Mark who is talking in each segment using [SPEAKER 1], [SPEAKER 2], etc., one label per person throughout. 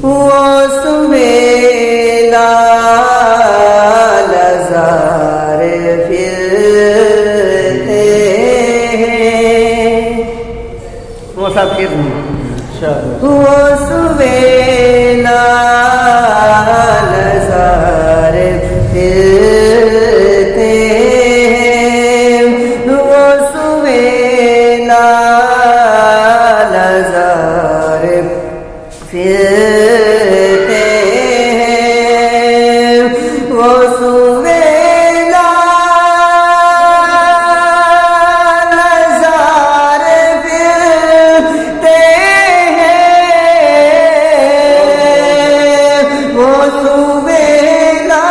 [SPEAKER 1] وہ سویلا لزار پھرتے ہیں، وہ سب کس میں وہ سویلا لزار پھرتے ہیں، وہ سویلا لزار پھرتے ہیں، وہ سویلا لزار پھرتے ہیں، وہ سویلا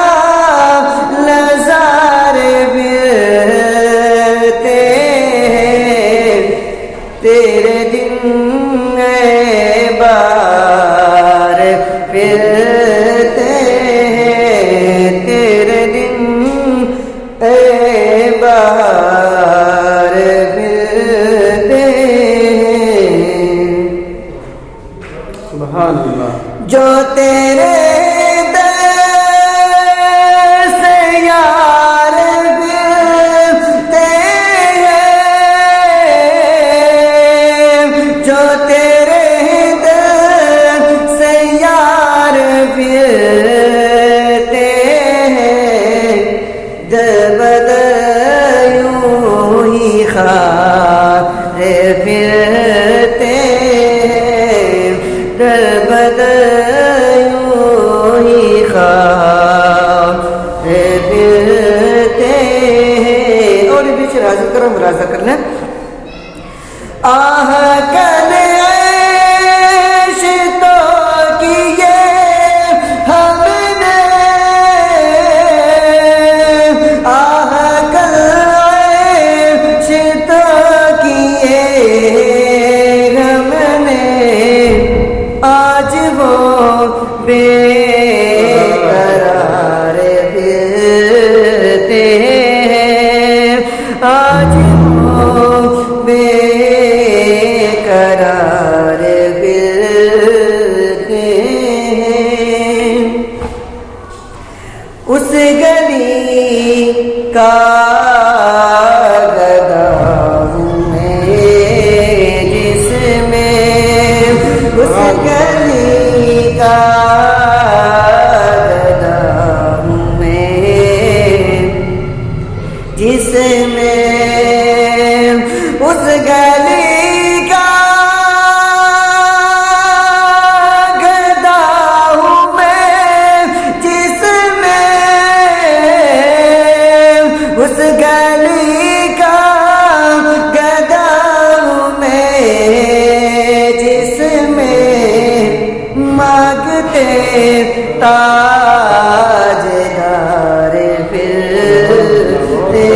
[SPEAKER 1] لزار پھرتے ہیں، تیرے دن بار پھرتے ہیں، تیرے دن بار پھرتے ہیں،
[SPEAKER 2] سبحان اللہ۔
[SPEAKER 1] جو تیرے در سے یار پھرتے ہیں، جو تیرے در سے یار پھرتے ہیں، در بدر یوں ہی خار پھرتے ہیں، در بدر یوں ہی خار پھرتے ہیں۔ اور یہ پیچھے راضی کرو، مراضہ کر لیں۔ آہ کل عیش تو کیے ہم نے، آہ کل عیش تو کیے ہم نے، آج وہ بے قرار پھرتے ہیں، آج وہ بے قرار پھرتے ہیں، اس گلی کا گدا ہوں میں جس میں، اس گلی کا گدا ہوں میں جس میں، اس گلی کا گدا ہوں میں جس میں، اس گلی کا گدا ہوں میں جس میں، مانگتے تاجدار پھرتے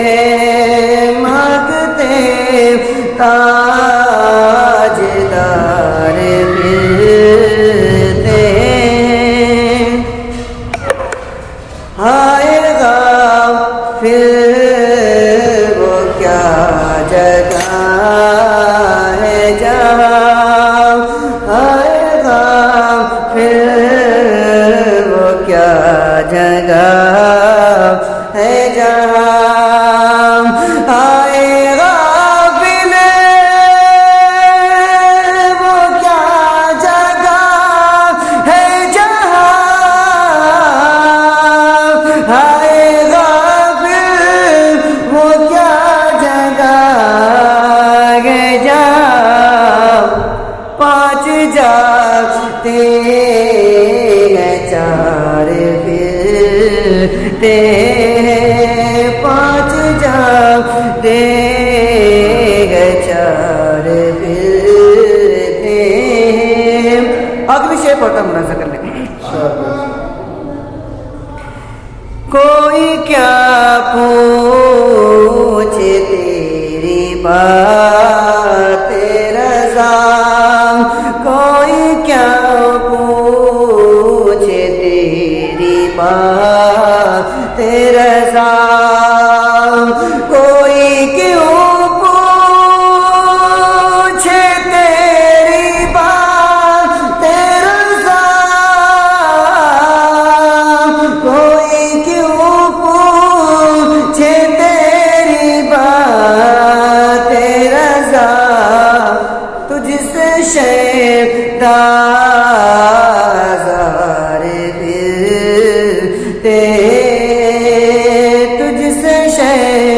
[SPEAKER 1] ہیں، مانگتے تاجدار پھرتے ہیں، ہائے غافل وہ کیا جگہ ہے جہاں، ہائے غافل وہ کیا جگہ ہے جہاں، ہائے غافل وہ کیا جگہ ہے جہاں، ہائے غافل وہ کیا جگہ ہے جہاں، پانچ جاتے ہیں چار پھرتے ہیں، پانچ جاتے ہیں چار پھرتے ہیں۔ آخری شعر پڑھتا ہوں، ملاحظہ کر لیں۔ کوئی کیا پوچھے تیری بات رضا، کوئی کیا پوچھے تیری بات رضا، کوئی کیوں پوچھے تیری بات رضا، تجھ سے شے